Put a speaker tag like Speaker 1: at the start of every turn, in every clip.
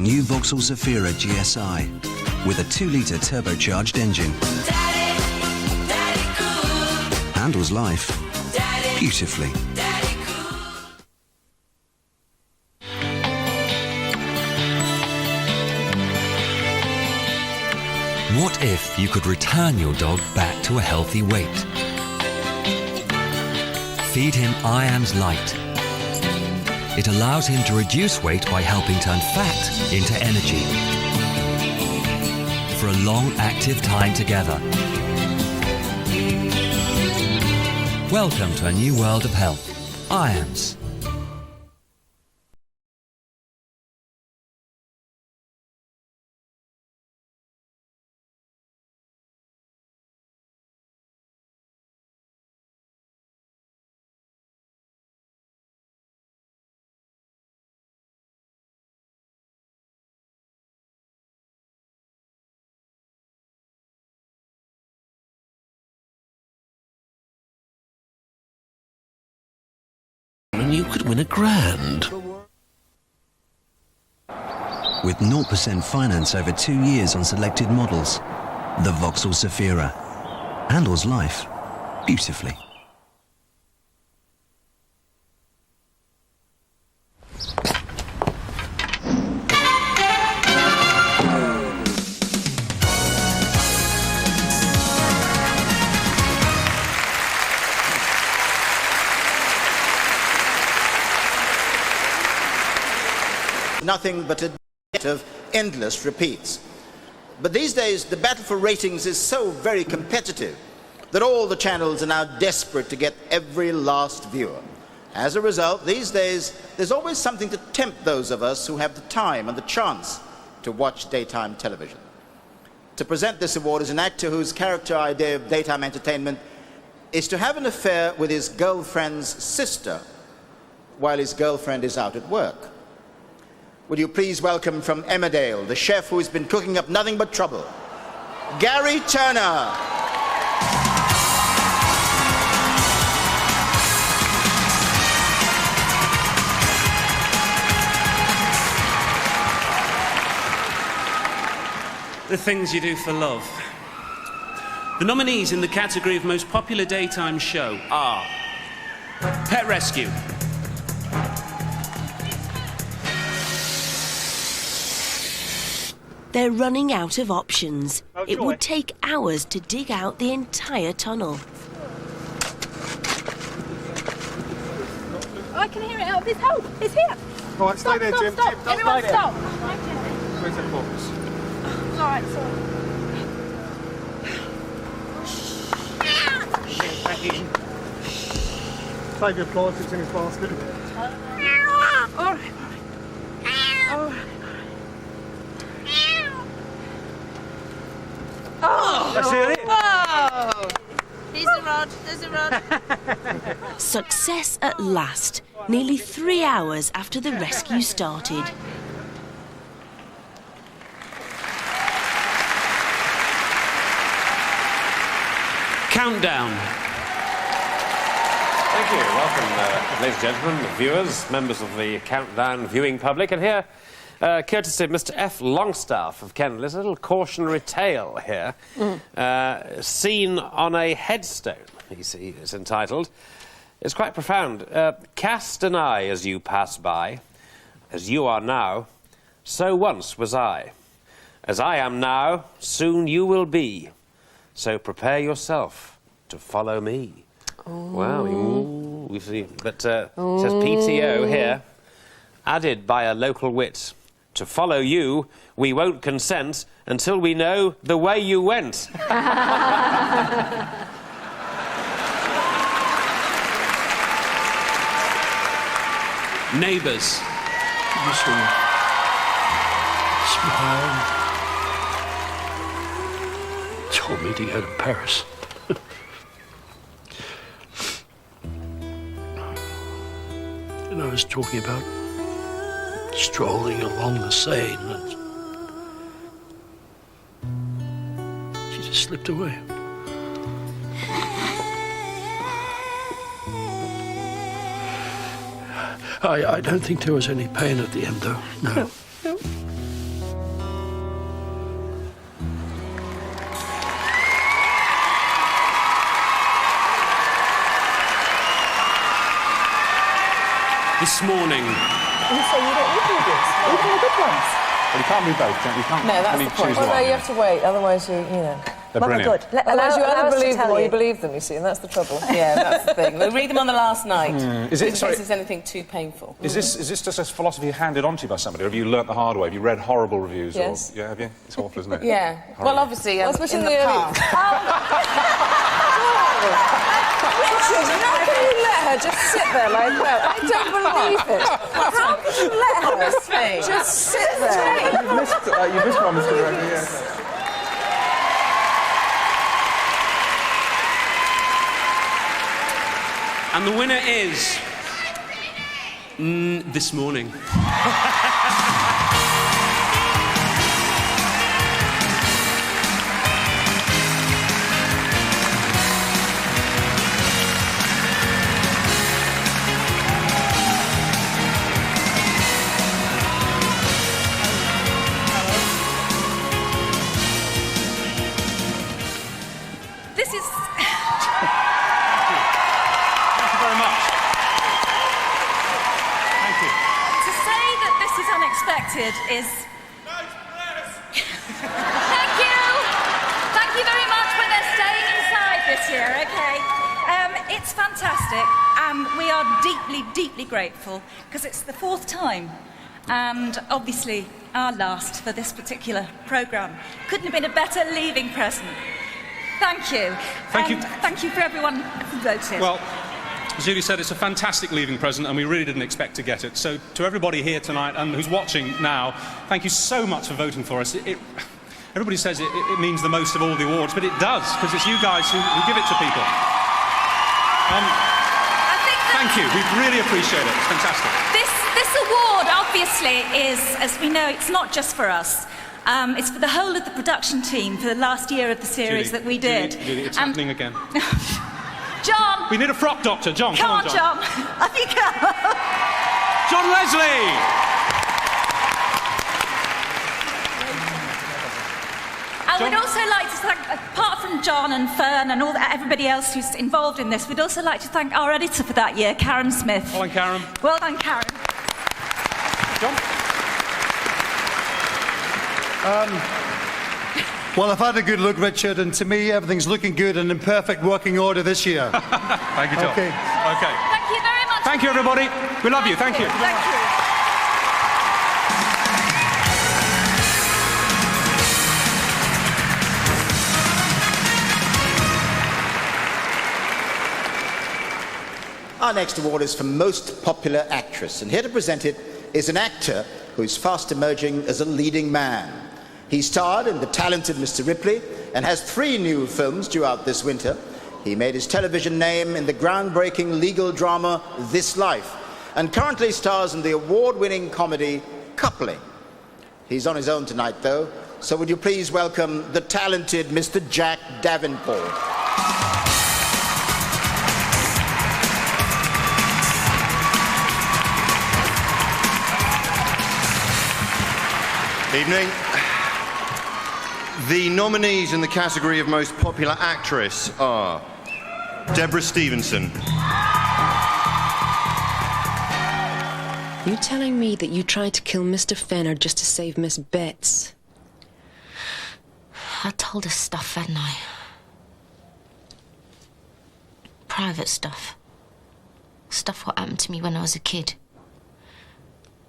Speaker 1: new Vauxhall Zafira GSI with a 2-litre turbocharged engine. Daddy cool. Handles life beautifully.
Speaker 2: What if you could return your dog back to a healthy weight? Feed him IAMS Light. It allows him to reduce weight by helping turn fat into energy. For a long, active time together. Welcome to a new world of health. IAMS.
Speaker 3: And you could win £1,000.
Speaker 1: With 0% finance over 2 years on selected models, the Vauxhall Zafira handles life beautifully.
Speaker 4: Nothing but a debt of endless repeats. But these days, the battle for ratings is so very competitive that all the channels are now desperate to get every last viewer. As a result, these days, there's always something to tempt those of us who have the time and the chance to watch daytime television. To present this award is an actor whose character idea of daytime entertainment is to have an affair with his girlfriend's sister while his girlfriend is out at work. Would you please welcome from Emmerdale, the chef who's been cooking up nothing but trouble, Gary Turner.
Speaker 5: The things you do for love. The nominees in the category of most popular daytime show are Pet Rescue,
Speaker 6: They're running out of options. It would take hours to dig out the entire tunnel.
Speaker 7: I can hear it out of this hole. It's here.
Speaker 8: All right, stay there, Jim.
Speaker 7: Stop.
Speaker 8: Jim,
Speaker 7: Everyone
Speaker 8: stay
Speaker 7: stop.
Speaker 8: there. Where's that box?
Speaker 7: It's all right, sorry.
Speaker 8: Save your applause, it's in his basket.
Speaker 7: All right. All right.
Speaker 8: Oh! That's it.
Speaker 7: Whoa! There's a rod. There's a rod.
Speaker 6: Success at last, nearly 3 hours after the rescue started.
Speaker 5: Countdown.
Speaker 9: Thank you. Welcome, ladies and gentlemen, viewers, members of the Countdown viewing public. And here, courtesy of Mr. F. Longstaff of Kendal, there's a little cautionary tale here. Seen on a headstone, you see, it's entitled. It's quite profound. Cast an eye as you pass by. As you are now, so once was I. As I am now, soon you will be. So prepare yourself to follow me. Oh. Wow, we see. But it says PTO here, added by a local wit. To follow you, we won't consent until we know the way you went.
Speaker 5: Neighbours.
Speaker 3: You smiled. Told me to go to Paris. And I was talking about strolling along the Seine, and she just slipped away. I don't think there was any pain at the end, though. No.
Speaker 5: this morning.
Speaker 10: You say you don't need movies, even the good ones.
Speaker 8: Well, you can't do both, Jack. You can't.
Speaker 10: No, that's
Speaker 8: only
Speaker 10: the point.
Speaker 8: choose
Speaker 10: Well,
Speaker 8: one.
Speaker 10: no, you have to wait, otherwise you know.
Speaker 8: They're
Speaker 10: Well,
Speaker 8: brilliant.
Speaker 10: good. Otherwise you either believe them or you believe them, you see, and that's the trouble. Yeah, that's the thing. We'll read them on the last night.
Speaker 8: Is it-
Speaker 10: in
Speaker 8: sorry.
Speaker 10: case there's anything too painful.
Speaker 8: Is this just a philosophy handed on to you by somebody, or have you learnt the hard way? Have you read horrible reviews?
Speaker 10: Yes.
Speaker 8: Or, yeah, have you? It's awful, isn't it?
Speaker 10: Yeah.
Speaker 8: Horrible.
Speaker 10: Well, obviously,
Speaker 11: especially
Speaker 10: in
Speaker 11: in
Speaker 10: the
Speaker 11: the
Speaker 10: past. Richard, how can you let her just sit there like that? I don't believe it. How can you let her just sit there?
Speaker 8: You've missed one, Mr. Director, yeah.
Speaker 5: And the winner is... this morning.
Speaker 11: This is...
Speaker 8: Thank you very much. Thank you.
Speaker 11: To say that this is unexpected is... Thank you! Thank you very much, but they're staying inside this year, OK? It's fantastic, and we are deeply, deeply grateful, because it's the 4th time, and obviously our last for this particular programme. Couldn't have been a better leaving present. Thank you.
Speaker 12: Thank you.
Speaker 11: Thank you for everyone who voted.
Speaker 12: Well, as Julie said, it's a fantastic leaving present, and we really didn't expect to get it. So, to everybody here tonight and who's watching now, thank you so much for voting for us. Everybody says it means the most of all the awards, but it does, because it's you guys who give it to people. Thank you. We really appreciate it. It's fantastic.
Speaker 11: This award, obviously, is, as we know, it's not just for us. It's for the whole of the production team for the last year of the series
Speaker 12: Julie,
Speaker 11: that we did.
Speaker 12: Julie, it's happening again.
Speaker 11: John!
Speaker 12: We need a frock doctor. John,
Speaker 11: Come on,
Speaker 12: John.
Speaker 11: John. Up you go.
Speaker 12: John Leslie!
Speaker 11: And we'd also like to thank, apart from John and Fern and everybody else who's involved in this, we'd also like to thank our editor for that year, Karen Smith.
Speaker 12: Well done, Karen.
Speaker 11: Well done, Karen.
Speaker 12: John?
Speaker 13: Well, I've had a good look, Richard, and to me, everything's looking good and in perfect working order this year.
Speaker 12: Thank you, John.
Speaker 13: Okay.
Speaker 12: Okay.
Speaker 11: Thank you very much.
Speaker 12: Thank you, everybody. We love you. Thank you.
Speaker 11: Thank you.
Speaker 4: Our next award is for Most Popular Actress, and here to present it is an actor who is fast emerging as a leading man. He starred in The Talented Mr. Ripley and has 3 new films due out this winter. He made his television name in the groundbreaking legal drama This Life, and currently stars in the award-winning comedy Coupling. He's on his own tonight, though, so would you please welcome the talented Mr. Jack Davenport.
Speaker 14: Evening. The nominees in the category of Most Popular Actress are Deborah Stevenson.
Speaker 15: You telling me that you tried to kill Mr. Fenner just to save Miss Betts?
Speaker 16: I told her stuff, hadn't I? Private stuff. Stuff what happened to me when I was a kid.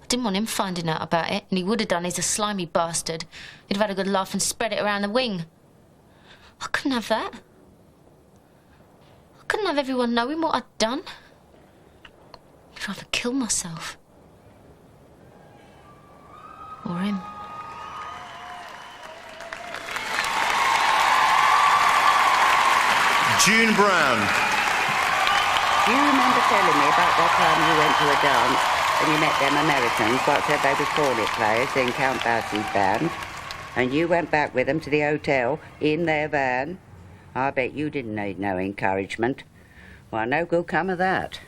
Speaker 16: I didn't want him finding out about it, and he would have done. He's a slimy bastard. He'd have had a good laugh and spread it around the wing. I couldn't have that. I couldn't have everyone knowing what I'd done. I'd rather kill myself. Or him.
Speaker 14: June Brown.
Speaker 17: Do you remember telling me about that time you went to a dance and you met them Americans, what said they was cornet players in Count Basie's band? And you went back with them to the hotel in their van? I bet you didn't need no encouragement. Well, no good come of that.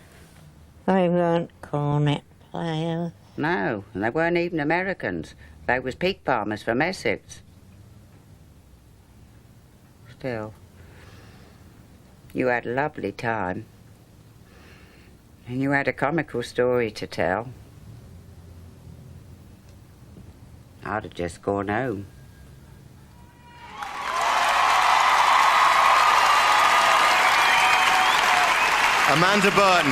Speaker 18: They weren't cornet players.
Speaker 17: No, and they weren't even Americans. They was pig farmers from Essex. Still, you had a lovely time. And you had a comical story to tell. I'd have just gone home.
Speaker 14: Amanda Burton.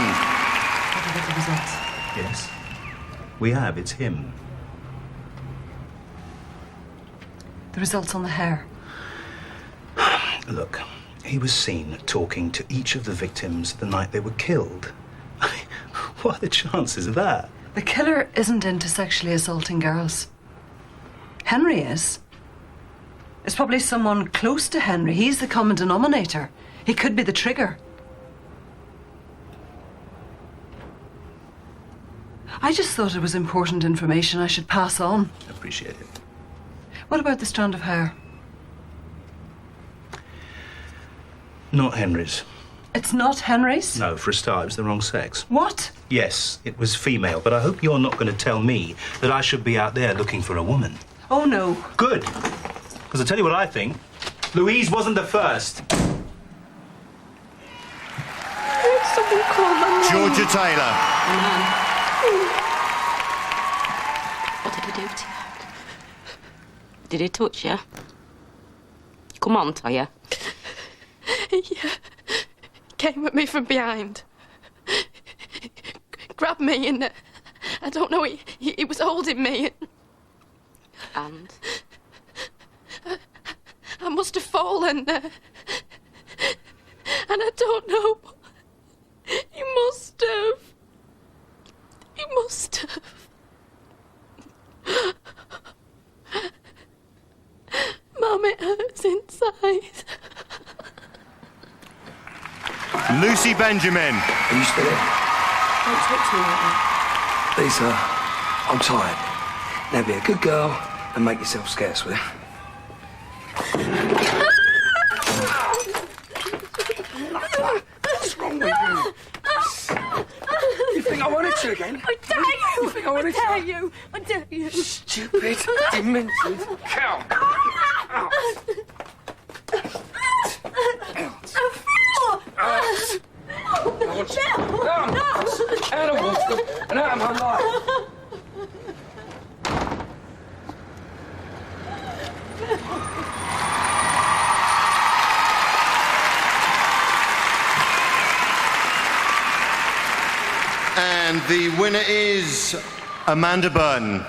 Speaker 19: Have you got the results?
Speaker 20: Yes. We have. It's him.
Speaker 19: The results on the hair.
Speaker 20: Look, he was seen talking to each of the victims the night they were killed. What are the chances of that?
Speaker 19: The killer isn't into sexually assaulting girls. Henry is. It's probably someone close to Henry. He's the common denominator. He could be the trigger. I just thought it was important information I should pass on.
Speaker 20: Appreciate it.
Speaker 19: What about the strand of hair?
Speaker 20: Not Henry's.
Speaker 19: It's not Henry's?
Speaker 20: No, for a start, it was the wrong sex.
Speaker 19: What?
Speaker 20: Yes, it was female, but I hope you're not going to tell me that I should be out there looking for a woman.
Speaker 19: Oh, no.
Speaker 20: Good. Because I'll tell you what I think. Louise wasn't the first.
Speaker 19: Someone call my name.
Speaker 14: Georgia Taylor.
Speaker 21: What did he do to you? Did he touch you? Come on, Toya.
Speaker 22: Yeah. Came at me from behind. Grabbed me and I don't know, he was holding me.
Speaker 21: And?
Speaker 22: I must have fallen. And I don't know. He must have. He must have. Mum, it hurts inside.
Speaker 14: Lucy Benjamin.
Speaker 3: Are you still there?
Speaker 22: Don't talk to me like that.
Speaker 3: Lisa, I'm tired. Now be a good girl and make yourself scarce with it. What's wrong with you? You think I wanted to again?
Speaker 22: I dare you!
Speaker 3: You think I wanted to?
Speaker 22: I dare you! I dare you!
Speaker 3: Stupid, demented cow. Out. I want you out of water and out of my life.
Speaker 14: And the winner is Amanda Burton.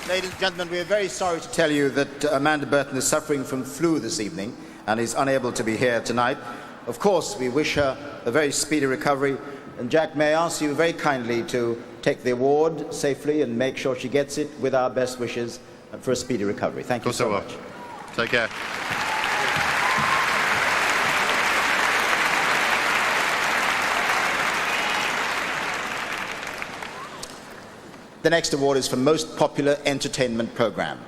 Speaker 4: Ladies and gentlemen, we are very sorry to tell you that Amanda Burton is suffering from flu this evening and is unable to be here tonight. Of course, we wish her a very speedy recovery. And Jack, may I ask you very kindly to take the award safely and make sure she gets it with our best wishes for a speedy recovery. Thank you so much.
Speaker 14: Take care.
Speaker 4: The next award is for Most Popular Entertainment Program.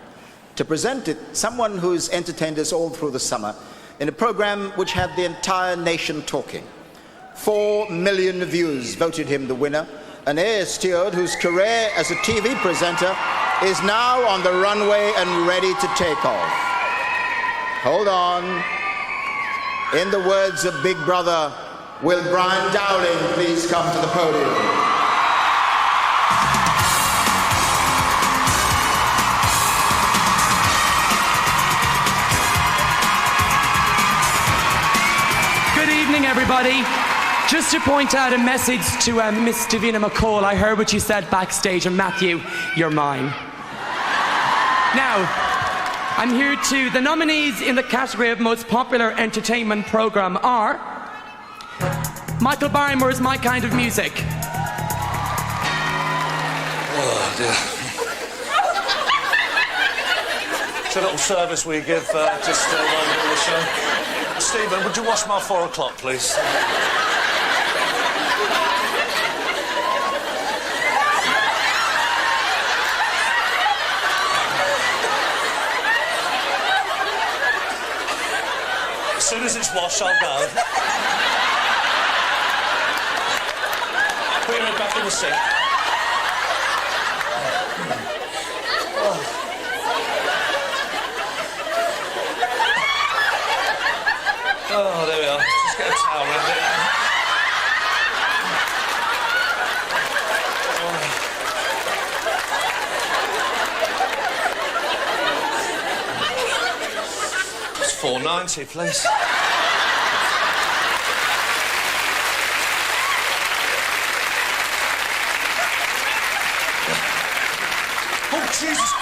Speaker 4: To present it, someone who's entertained us all through the summer in a program which had the entire nation talking. 4 million views voted him the winner, an air steward whose career as a TV presenter is now on the runway and ready to take off. Hold on. In the words of Big Brother, will Brian Dowling please come to the podium?
Speaker 23: Good evening, everybody. Just to point out a message to Miss Davina McCall. I heard what you said backstage, and Matthew, you're mine. Now, I'm here to... The nominees in the category of Most Popular Entertainment Program are... Michael Barrymore's My Kind of Music.
Speaker 24: Oh, dear. It's a little service we give just while we're doing the show. Stephen, would you wash my 4 o'clock, please? As soon as it's washed, I'll go. Put your head back in the sink. £4.90, please. Oh, Jesus!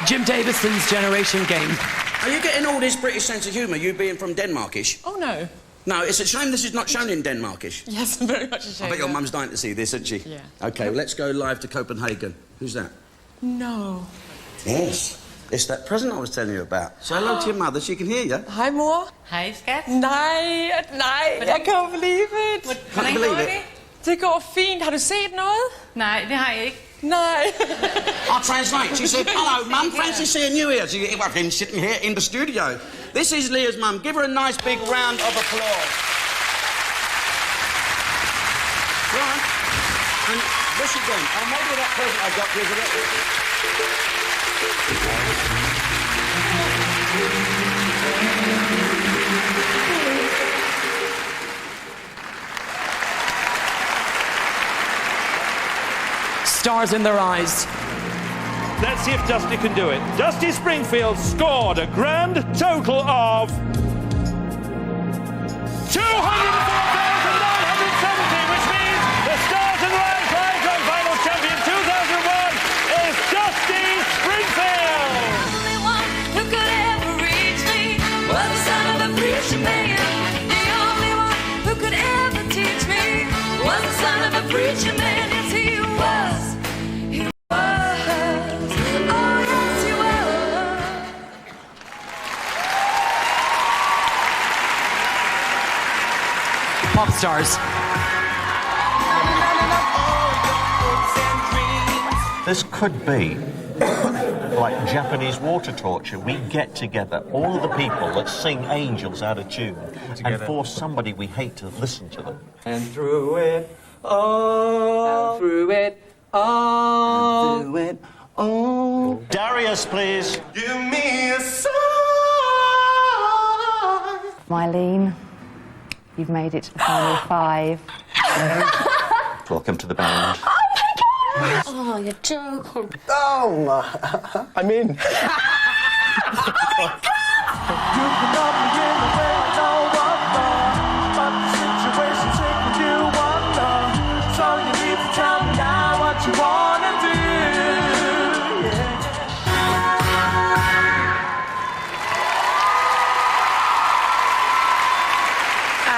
Speaker 23: Jim Davison's Generation Game.
Speaker 1: Are you getting all this British sense of humour, you being from Denmarkish?
Speaker 2: Oh, no.
Speaker 1: No, it's a shame this is not shown in Denmarkish.
Speaker 2: Yes, very much a shame.
Speaker 1: I bet your mum's dying to see this, isn't she?
Speaker 2: Yeah.
Speaker 1: OK, well, let's go live to Copenhagen. Who's that?
Speaker 2: No.
Speaker 1: Yes. It's that present I was telling you about. Say hello to your mother, she can hear you.
Speaker 2: Hej, mor.
Speaker 22: Hej, skat.
Speaker 2: Nej, jeg kan jo believe it.
Speaker 1: Can't believe it.
Speaker 2: Det går fint. Har du set noget?
Speaker 22: Nej, det har jeg ikke.
Speaker 2: Nej.
Speaker 1: I'll translate. She said, hello, Mum, fancy seeing you here. She said, I've been sitting here in the studio. This is Leah's mum. Give her a nice big round of applause. Right. And this again. Oh, maybe that present I got you is a little...
Speaker 23: Stars in their eyes.
Speaker 6: Let's see if Dusty can do it. Dusty Springfield scored a grand total of 204,970, which means the Stars and Lions Live Grand Final champion 2001 is Dusty Springfield.
Speaker 22: The only one who could ever reach me was the son of a preacher man. The only one who could ever teach me was the son of a preacher man. Yes, he was. He was. Oh, yes, he was.
Speaker 23: Pop stars.
Speaker 7: This could be like Japanese water torture. We get together, all of the people that sing angels out of tune, and force somebody we hate to listen to them.
Speaker 25: And through it all, and through it all, and through it all.
Speaker 7: Darius, please.
Speaker 25: Give me a sign.
Speaker 26: Mylene, you've made it to the final 5.
Speaker 7: Welcome to the band.
Speaker 22: Oh, you're joking.
Speaker 25: Oh, I'm in.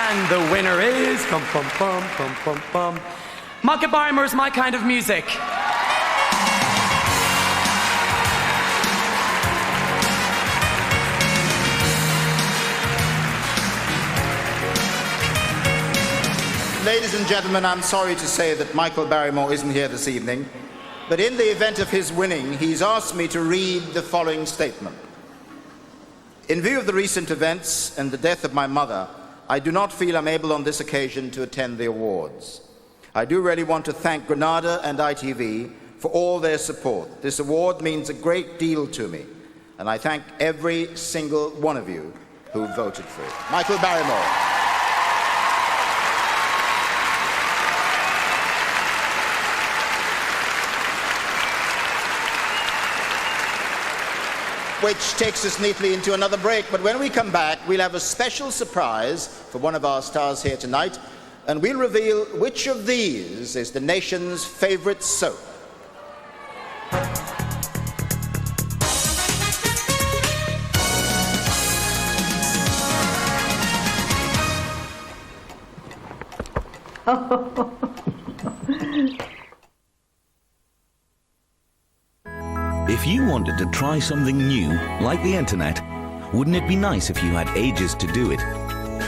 Speaker 23: And the winner is Michael Barrymore's My Kind of Music.
Speaker 4: Ladies and gentlemen, I'm sorry to say that Michael Barrymore isn't here this evening, but in the event of his winning, he's asked me to read the following statement. In view of the recent events and the death of my mother, I do not feel I'm able on this occasion to attend the awards. I do really want to thank Granada and ITV for all their support. This award means a great deal to me, and I thank every single one of you who voted for it. Michael Barrymore. Which takes us neatly into another break. But when we come back, we'll have a special surprise for one of our stars here tonight, and we'll reveal which of these is the nation's favorite soap.
Speaker 27: If you wanted to try something new, like the internet, wouldn't it be nice if you had ages to do it?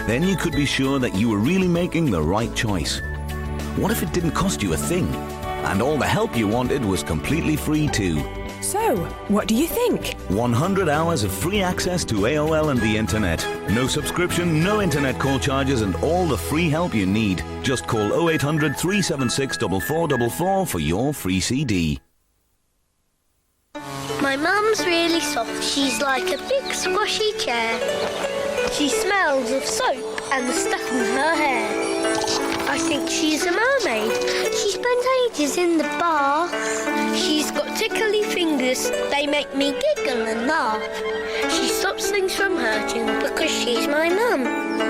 Speaker 27: Then you could be sure that you were really making the right choice. What if it didn't cost you a thing? And all the help you wanted was completely free too.
Speaker 28: So, what do you think?
Speaker 27: 100 hours of free access to AOL and the internet. No subscription, no internet call charges, and all the free help you need. Just call 0800 376 4444 for your free CD.
Speaker 29: My mum's really soft. She's like a big squashy chair. She smells of soap and the stuff in her hair. I think she's a mermaid. She spends ages in the bath. She's got tickly fingers. They They make me giggle and laugh. She stops things from hurting because she's my mum.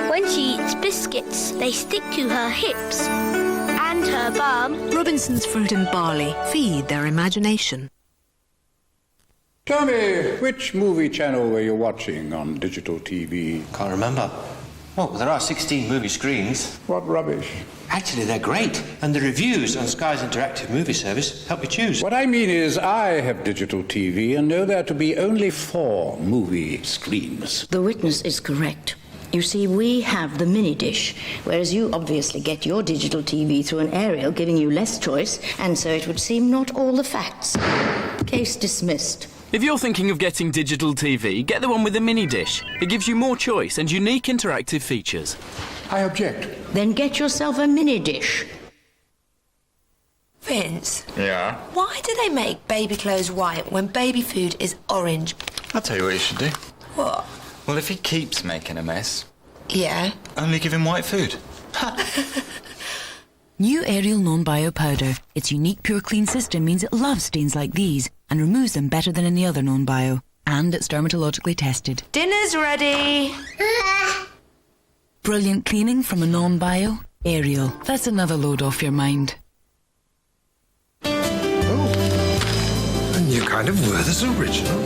Speaker 29: When she eats biscuits, they stick to her hips and her bum.
Speaker 5: Robinson's Fruit and Barley. Feed their imagination.
Speaker 8: Tell me, which movie channel were you watching on digital TV?
Speaker 9: Can't remember. Oh, there are 16 movie screens.
Speaker 8: What rubbish.
Speaker 9: Actually, they're great. And the reviews on Sky's interactive movie service help you choose.
Speaker 8: What I mean is, I have digital TV and know there to be only 4 movie screens.
Speaker 10: The witness is correct. You see, we have the mini dish, whereas you obviously get your digital TV through an aerial, giving you less choice, and so it would seem not all the facts. Case dismissed.
Speaker 11: If you're thinking of getting digital TV, get the one with the mini dish. It gives you more choice and unique interactive features.
Speaker 8: I object.
Speaker 10: Then get yourself a mini dish.
Speaker 12: Vince,
Speaker 13: Yeah?
Speaker 12: why do they make baby clothes white when baby food is orange?
Speaker 13: I'll tell you what you should do.
Speaker 12: What?
Speaker 13: Well, if he keeps making a mess,
Speaker 12: Yeah.
Speaker 13: only give him white food.
Speaker 15: New Ariel Non-Bio Powder. Its unique pure clean system means it loves stains like these and removes them better than any other non-bio. And it's dermatologically tested.
Speaker 12: Dinner's ready.
Speaker 15: Brilliant cleaning from a non-bio. Ariel. That's another load off your mind.
Speaker 16: A new kind of Werther's Original.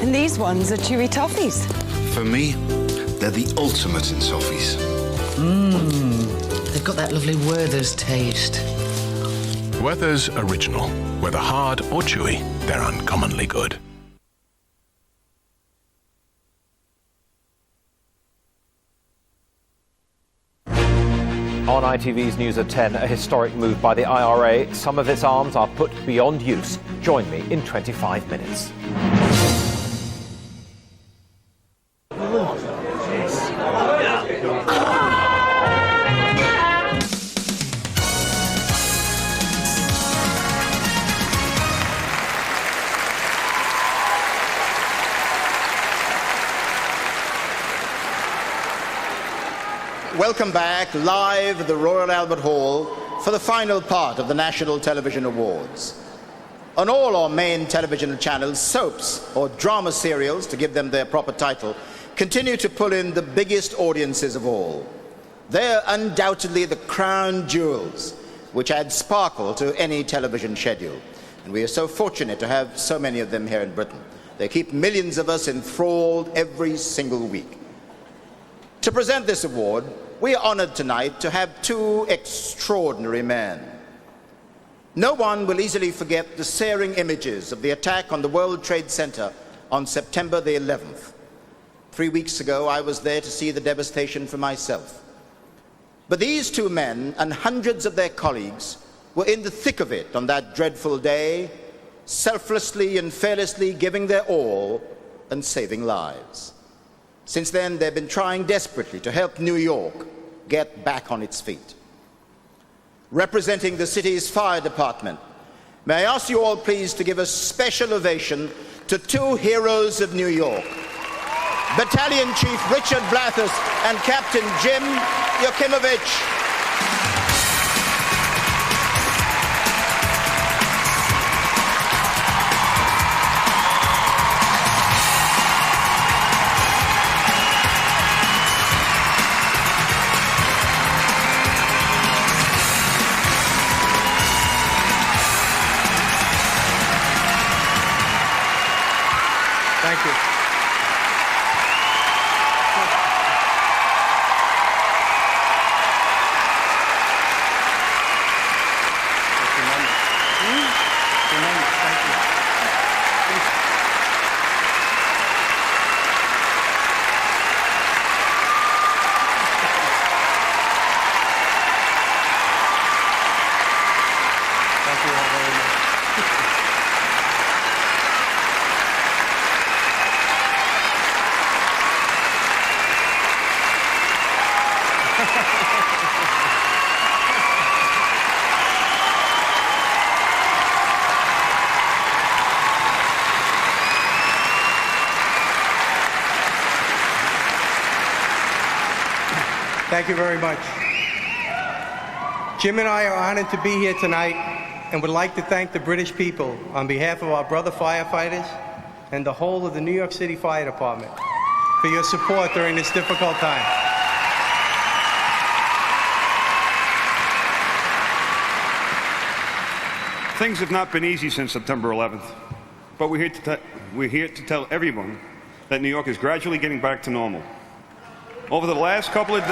Speaker 2: And these ones are chewy toffees.
Speaker 16: For me, they're the ultimate in toffees.
Speaker 30: They've got that lovely Werther's taste.
Speaker 31: Werther's Original. Whether hard or chewy, they're uncommonly good.
Speaker 32: On ITV's News at 10, a historic move by the IRA. Some of its arms are put beyond use. Join me in 25 minutes.
Speaker 4: Welcome back, live at the Royal Albert Hall for the final part of the National Television Awards. On all our main television channels, soaps, or drama serials, to give them their proper title, continue to pull in the biggest audiences of all. They're undoubtedly the crown jewels, which add sparkle to any television schedule. And we are so fortunate to have so many of them here in Britain. They keep millions of us enthralled every single week. To present this award, we are honored tonight to have 2 extraordinary men. No one will easily forget the searing images of the attack on the World Trade Center on September the 11th. 3 weeks ago, I was there to see the devastation for myself. But these 2 men and hundreds of their colleagues were in the thick of it on that dreadful day, selflessly and fearlessly giving their all and saving lives. Since then, they've been trying desperately to help New York get back on its feet. Representing the city's fire department, may I ask you all please to give a special ovation to 2 heroes of New York, Battalion Chief Richard Blathers and Captain Jim Yokimovich.
Speaker 8: Thank you.
Speaker 33: Thank you very much. Jim and I are honored to be here tonight
Speaker 25: and would like to thank the British people on behalf of our brother firefighters and the whole of the New York City Fire Department for your support during this difficult time.
Speaker 1: Things have not been easy since September 11th, but we're here to tell everyone that New York is gradually getting back to normal. Over the last couple of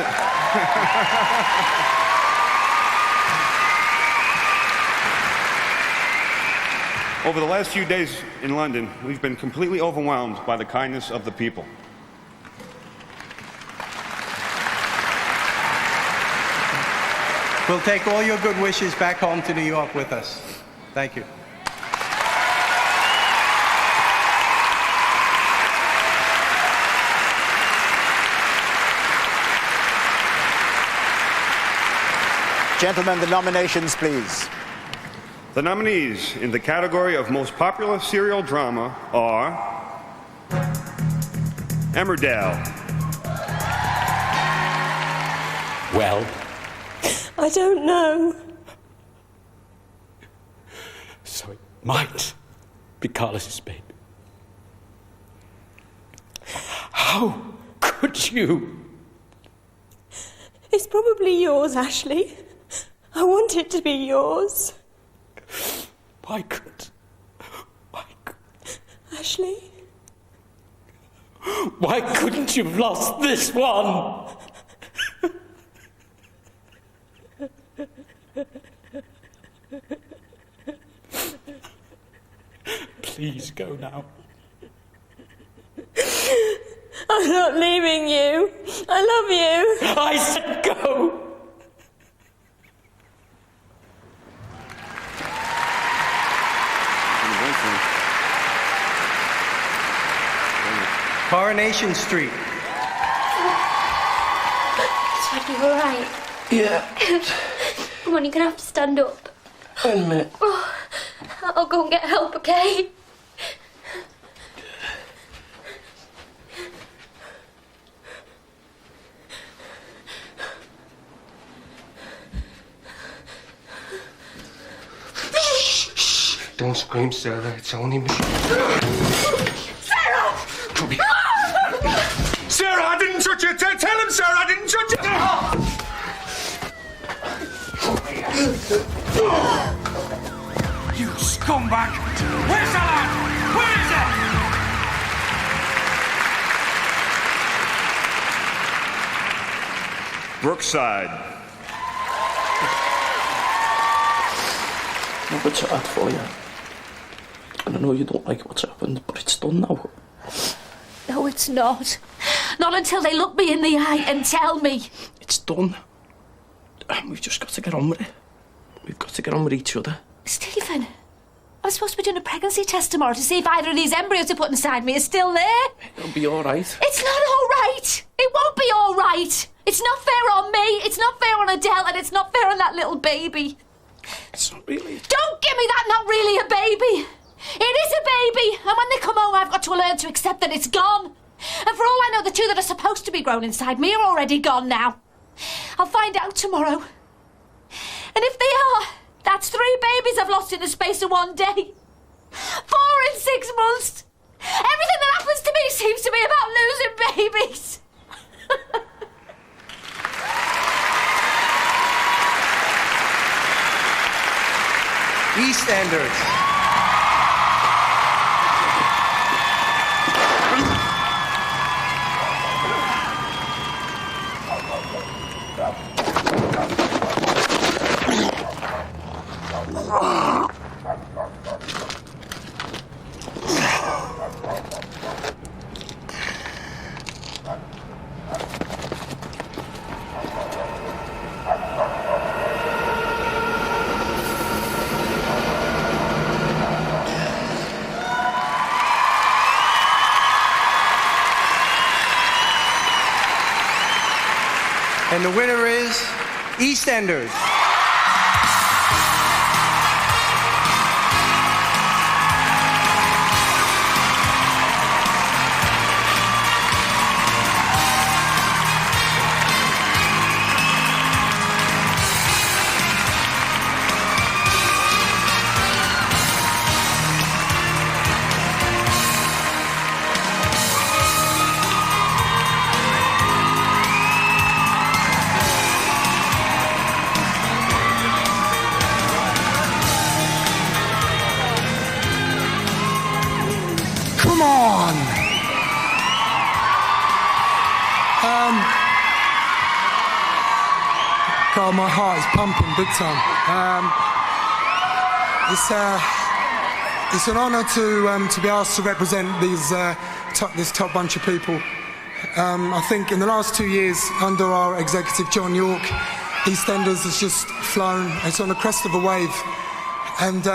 Speaker 1: Over the last few days in London, we've been completely overwhelmed by the kindness of the people.
Speaker 25: We'll take all your good wishes back home to New York with us. Thank you.
Speaker 4: Gentlemen, the nominations, please.
Speaker 1: The nominees in the category of Most Popular Serial Drama are Emmerdale.
Speaker 3: Well,
Speaker 28: I don't know.
Speaker 3: So it might be Carlos's baby. How could you?
Speaker 28: It's probably yours, Ashley. I want it to be yours.
Speaker 3: Why couldn't?
Speaker 28: Ashley?
Speaker 3: Why couldn't you have lost this one? Please go now.
Speaker 28: I'm not leaving you. I love you.
Speaker 3: I said go.
Speaker 25: Coronation Street.
Speaker 29: Is you all right?
Speaker 3: Yeah.
Speaker 29: Come on, you're going to have to stand up.
Speaker 3: Wait a minute.
Speaker 29: Oh, I'll go and get help, okay?
Speaker 3: Don't scream, Sarah. It's only me.
Speaker 29: Sarah!
Speaker 3: Come here.
Speaker 16: Sarah, I didn't touch you. Tell him, Sarah, I didn't touch you. You scumbag! Where's the lad? Where is it?
Speaker 1: Brookside.
Speaker 3: I know it's hard for you. And I know you don't like what's happened, but it's done now.
Speaker 12: No, it's not. Not until they look me in the eye and tell me.
Speaker 3: It's done. We've just got to get on with it. We've got to get on with each other.
Speaker 12: Stephen, I'm supposed to be doing a pregnancy test tomorrow to see if either of these embryos they put inside me is still there.
Speaker 3: It'll be all right.
Speaker 12: It's not all right. It won't be all right. It's not fair on me. It's not fair on Adele, and it's not fair on that little baby.
Speaker 3: It's not really.
Speaker 12: Don't give me that not really a baby. It is a baby, and when they come home, I've got to learn to accept that it's gone. And for all I know, the two that are supposed to be grown inside me are already gone now. I'll find out tomorrow. And if they are, that's 3 babies I've lost in the space of 1 day. 4 in 6 months. Everything that happens to me seems to be about losing babies.
Speaker 25: EastEnders. And the winner is EastEnders.
Speaker 6: Come on! God, my heart is pumping big time. It's an honour to be asked to represent this top bunch of people. I think in the last 2 years, under our executive John York, EastEnders has just flown. It's on the crest of a wave, and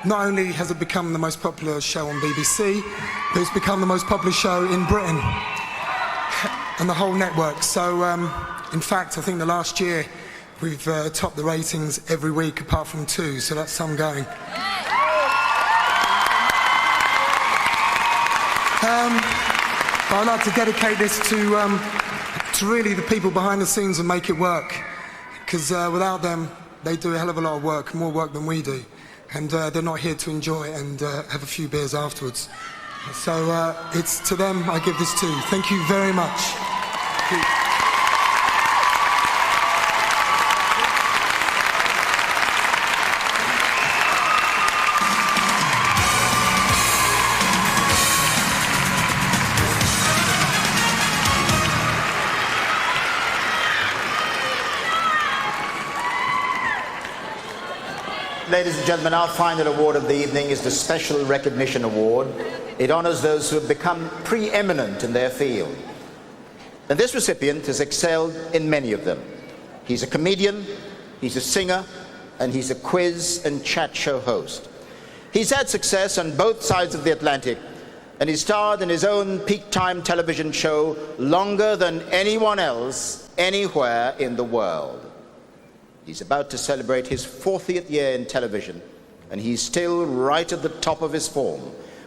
Speaker 6: not only has it become the most popular show on BBC, but it's become the most popular show in Britain and the whole network. So, in fact, I think the last year we've topped the ratings every week apart from 2, so that's some going. I'd like to dedicate this to really the people behind the scenes and make it work, because without them, they do a hell of a lot of work, more work than we do, and they're not here to enjoy it and have a few beers afterwards. So it's to them I give this to. Thank you very much.
Speaker 4: Ladies and gentlemen, our final award of the evening is the Special Recognition Award. It honors those who have become preeminent in their field. And this recipient has excelled in many of them. He's a comedian, he's a singer, and he's a quiz and chat show host. He's had success on both sides of the Atlantic, and he starred in his own peak time television show longer than anyone else anywhere in the world. He's about to celebrate his 40th year in television, and he's still right at the top of his form,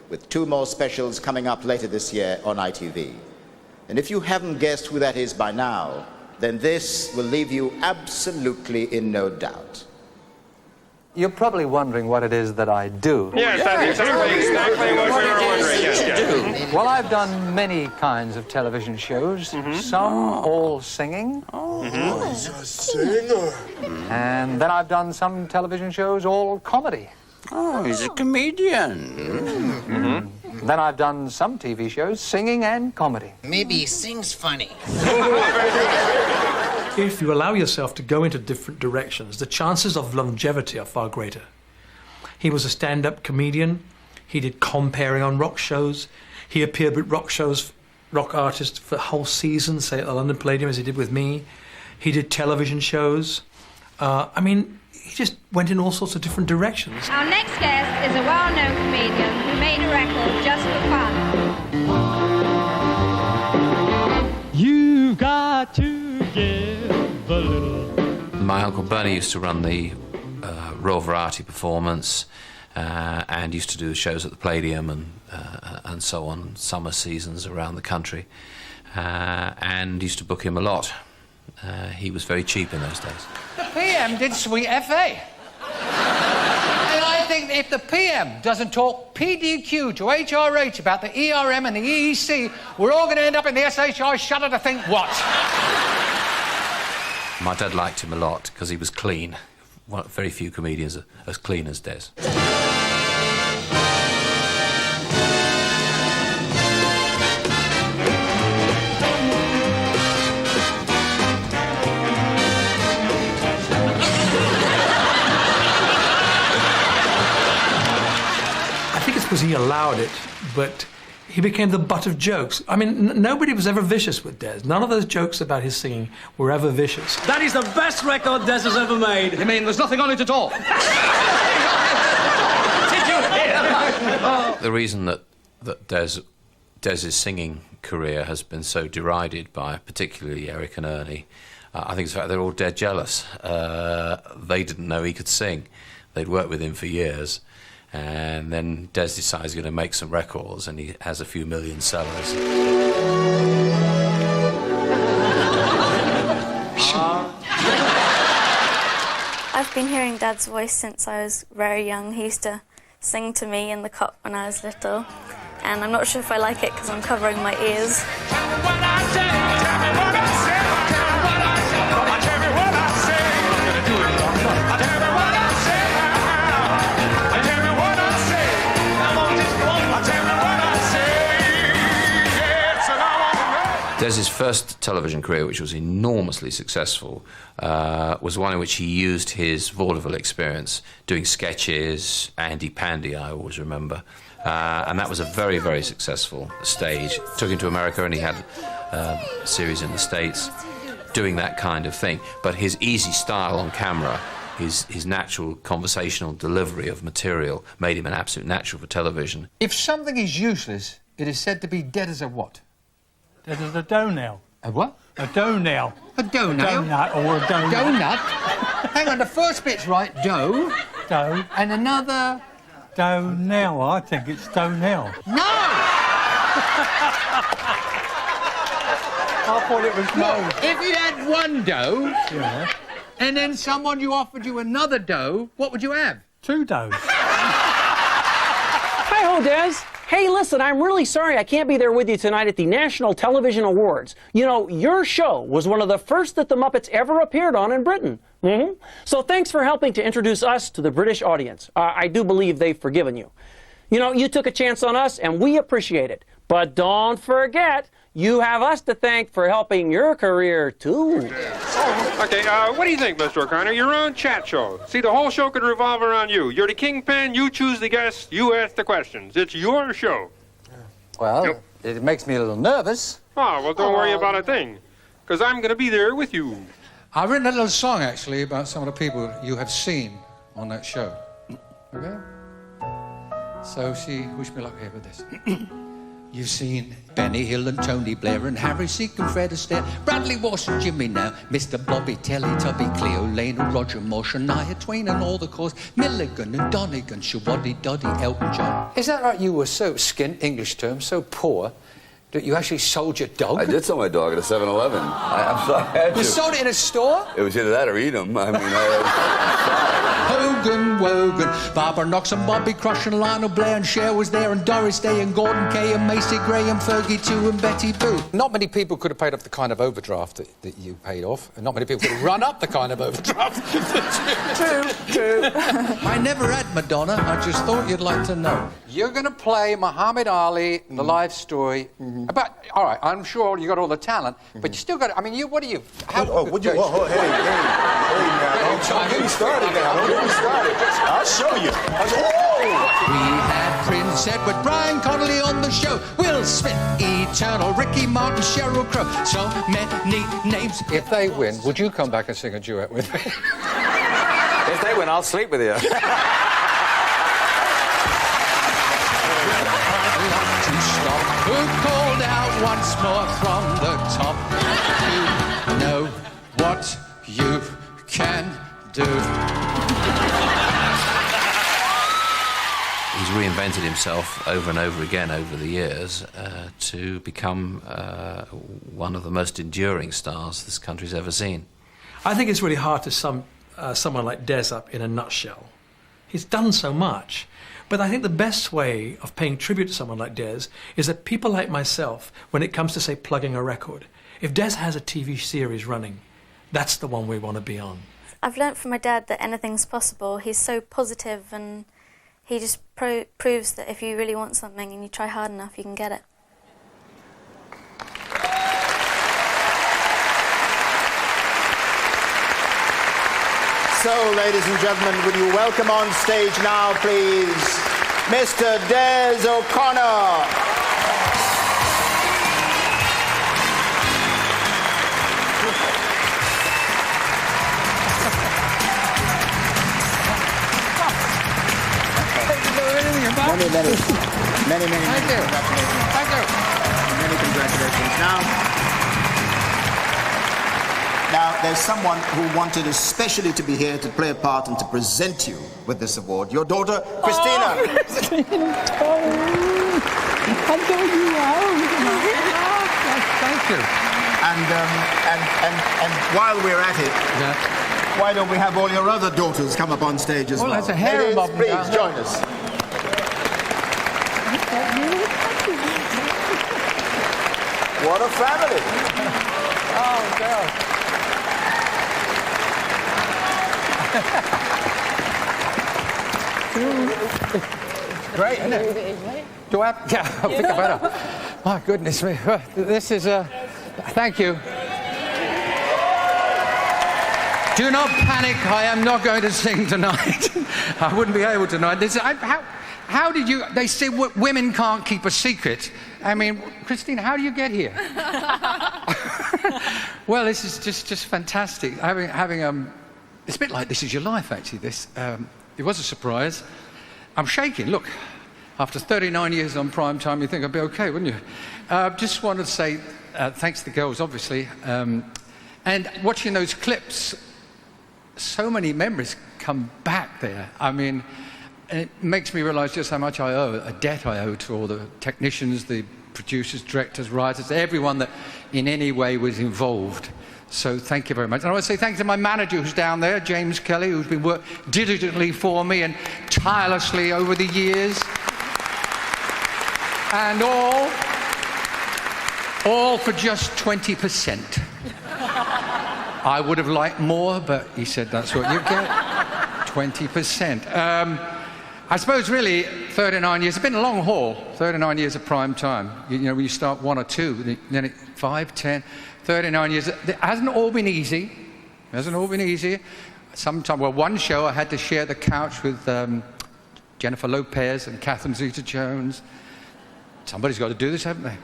Speaker 4: with 2 more specials coming up later this year on ITV. And if you haven't guessed who that is by now, then this will leave you absolutely in no doubt.
Speaker 7: You're probably wondering what it is that I do.
Speaker 1: Yes, that's exactly what we were wondering. Yes.
Speaker 7: Well, I've done many kinds of television shows, some all singing.
Speaker 6: He's a singer.
Speaker 7: And then I've done some television shows all comedy.
Speaker 14: Oh, he's a comedian.
Speaker 7: Then I've done some TV shows singing and comedy.
Speaker 14: Maybe he sings funny.
Speaker 17: If you allow yourself to go into different directions, the chances of longevity are far greater. He was a stand-up comedian. He did comparing on rock shows. He appeared with rock artists for whole seasons, say at the London Palladium, as he did with me. He did television shows. He just went in all sorts of different directions.
Speaker 18: Our next guest is a well-known comedian who made a record just for fun.
Speaker 19: You've got to give a little.
Speaker 20: My Uncle Bernie used to run the Royal Variety Performance and used to do shows at the Palladium and so on, summer seasons around the country, and used to book him a lot. He was very cheap in those days.
Speaker 7: The PM did Sweet FA. And I think if the PM doesn't talk PDQ to HRH about the ERM and the EEC, we're all going to end up in the SHI shudder to think what?
Speaker 20: My dad liked him a lot because he was clean. Very few comedians are as clean as Des.
Speaker 17: Because he allowed it, but he became the butt of jokes. I mean, nobody was ever vicious with Des. None of those jokes about his singing were ever vicious.
Speaker 7: That is the best record Des has ever made. You mean there's nothing on it at all? Did you hear?
Speaker 20: The reason that Des's singing career has been so derided by particularly Eric and Ernie, I think it's the fact they're all dead jealous. They didn't know he could sing. They'd worked with him for years. And then Des decides he's going to make some records, and he has a few million sellers.
Speaker 29: I've been hearing Dad's voice since I was very young. He used to sing to me in the cot when I was little, and I'm not sure if I like it because I'm covering my ears.
Speaker 20: Des's first television career, which was enormously successful, was one in which he used his vaudeville experience, doing sketches, Andy Pandy, I always remember. And that was a very, very successful stage. Took him to America, and he had a series in the States doing that kind of thing. But his easy style on camera, his natural conversational delivery of material made him an absolute natural for television.
Speaker 7: If something is useless, it is said to be dead as a what?
Speaker 19: Dead as a dough-nail.
Speaker 7: A what?
Speaker 19: A dough-nail.
Speaker 7: A dough-nail?
Speaker 19: Donut or a donut.
Speaker 7: Donut? Hang on, the first bit's right, dough.
Speaker 19: Dough.
Speaker 7: And another...
Speaker 19: Dough-nail, I think it's dough-nail.
Speaker 7: No!
Speaker 19: I thought it was no.
Speaker 7: If you had one dough,
Speaker 19: Yeah.
Speaker 7: and then someone offered you another dough, what would you have?
Speaker 19: 2 doughs.
Speaker 5: Hi-ho, Des. Hey, listen, I'm really sorry I can't be there with you tonight at the National Television Awards. You know, your show was one of the first that the Muppets ever appeared on in Britain. So thanks for helping to introduce us to the British audience. I do believe they've forgiven you. You know, you took a chance on us, and we appreciate it. But don't forget, you have us to thank for helping your career, too.
Speaker 9: Okay, what do you think, Mr. O'Connor? Your own chat show. See, the whole show could revolve around you. You're the kingpin, you choose the guests, you ask the questions. It's your show.
Speaker 10: Well, it makes me a little nervous.
Speaker 9: Oh, well, don't worry about a thing, because I'm going to be there with you.
Speaker 7: I've written a little song, actually, about some of the people you have seen on that show. Okay? So she wished me luck here with this. You've seen Benny Hill and Tony Blair and Harry Seek and Fred Astaire, Bradley Walsh and Jimmy Now, Mr. Bobby, Teletubby, Cleo Lane and Roger Moore, Shania Twain and all the cause, Milligan and Donegan, Shawaddy Doddy, Elton John.
Speaker 10: Is that right? You were so skint, English term, so poor, that you actually sold your dog?
Speaker 11: I did sell my dog at a 7-Eleven. I'm sorry, I had to.
Speaker 10: You sold it in a store?
Speaker 11: It was either that or eat them. I mean,
Speaker 7: Hogan, Wogan, Barbara Knox and Bobby Crush and Lionel Blair and Cher was there and Doris Day and Gordon Kay and Macy Gray and Fergie too and Betty Boo.
Speaker 10: Not many people could have paid off the kind of overdraft that you paid off, and not many people could have run up the kind of overdraft. True.
Speaker 7: I never had Madonna. I just thought you'd like to know.
Speaker 10: You're going to play Muhammad Ali, the life story. About, all right, I'm sure you got all the talent, but you still got. I mean, what do you? How,
Speaker 11: would you? Oh, hey, now, don't get me started now. Don't get me started. I'll show you.
Speaker 7: We had Prince Edward, Brian Connolly on the show, Will Smith, Eternal, Ricky Martin, Sheryl Crow. So many names.
Speaker 10: If they win, would you come back and sing a duet with me?
Speaker 32: If they win, I'll sleep with you.
Speaker 7: Who called out once more from the top? You know what you can do.
Speaker 20: He's reinvented himself over and over again over the years to become one of the most enduring stars this country's ever seen.
Speaker 17: I think it's really hard to sum someone like Des up in a nutshell. He's done so much. But I think the best way of paying tribute to someone like Des is that people like myself, when it comes to, say, plugging a record, if Des has a TV series running, that's the one we want to be on.
Speaker 13: I've learnt from my dad that anything's possible. He's so positive, and he just proves that if you really want something and you try hard enough, you can get it.
Speaker 4: So, ladies and gentlemen, would you welcome on stage now, please, Mr. Des O'Connor. Many congratulations.
Speaker 7: Thank you.
Speaker 4: Many congratulations. Now, there's someone who wanted especially to be here to play a part and to present you with this award. Your daughter, Christina.
Speaker 19: Oh, I know you are.
Speaker 7: Thank you.
Speaker 4: And while we're at it, why don't we have all your other daughters come up on stage as well?
Speaker 7: Well, that's a harem of them.
Speaker 4: Please join us. What a family.
Speaker 10: Oh, God. Great, isn't it? Do I have... Yeah, I'll pick up better. My goodness me. This is Thank you. Do not panic. I am not going to sing tonight. I wouldn't be able to tonight. How did you... They say women can't keep a secret. I mean, Christine, how do you get here? Well, this is just fantastic. It's a bit like This Is Your Life, actually. It was a surprise. I'm shaking. Look, after 39 years on prime time, you'd think I'd be okay, wouldn't you? Just wanted to say thanks to the girls, obviously. And watching those clips, so many memories come back there. I mean, and it makes me realise just how much I owe, a debt I owe to all the technicians, the producers, directors, writers, everyone that in any way was involved. So thank you very much. And I want to say thank you to my manager who's down there, James Kelly, who's been working diligently for me and tirelessly over the years. And all for just 20%. I would have liked more, but he said that's what you get. 20%. I suppose really 39 years, it's been a long haul, 39 years of prime time. You know, when you start 1 or 2, then 5, 10, 39 years. It hasn't all been easy. It hasn't all been easy. Sometimes, well, one show I had to share the couch with Jennifer Lopez and Catherine Zeta-Jones. Somebody's got to do this, haven't they?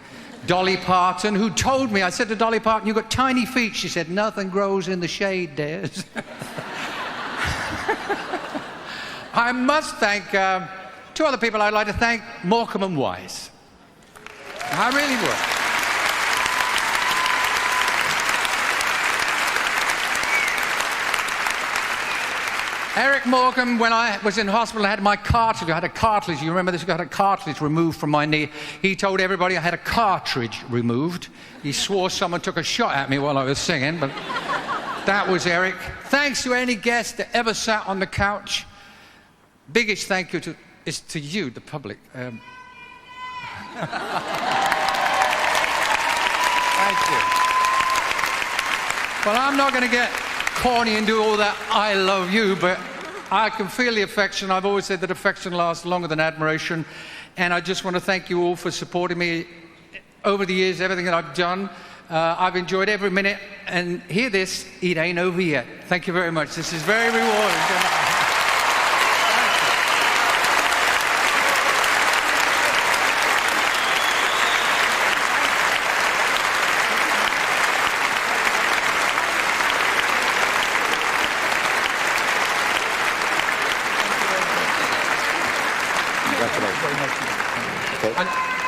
Speaker 10: Dolly Parton, who told me, I said to Dolly Parton, you've got tiny feet. She said, nothing grows in the shade, Des. I must thank 2 other people I'd like to thank, Morecambe and Wise. I really would. Eric Morecambe, when I was in hospital, I had my cartilage. I had a cartilage. You remember this? I had a cartilage removed from my knee. He told everybody I had a cartridge removed. He swore someone took a shot at me while I was singing, but that was Eric. Thanks to any guest that ever sat on the couch. Biggest thank you is to you, the public. Thank you. Well, I'm not going to get corny and do all that I love you, but I can feel the affection. I've always said that affection lasts longer than admiration, and I just want to thank you all for supporting me over the years, everything that I've done. I've enjoyed every minute, and hear this, it ain't over yet. Thank you very much. This is very rewarding.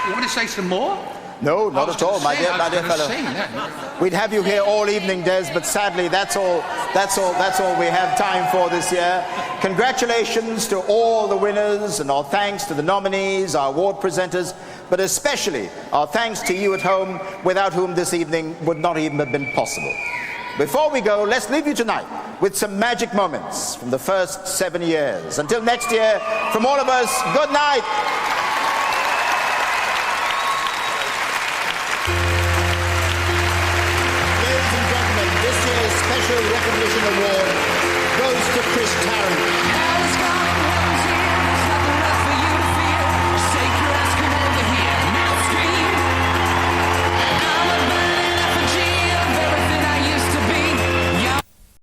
Speaker 10: You want to say some more?
Speaker 4: No, not at all, my dear fellow. We'd have you here all evening, Des, but sadly that's all we have time for this year. Congratulations to all the winners, and our thanks to the nominees, our award presenters, but especially our thanks to you at home, without whom this evening would not even have been possible. Before we go, let's leave you tonight with some magic moments from the first 7 years. Until next year, from all of us, good night. Ladies and gentlemen, this year's Special Recognition Award goes to Chris Tarrant.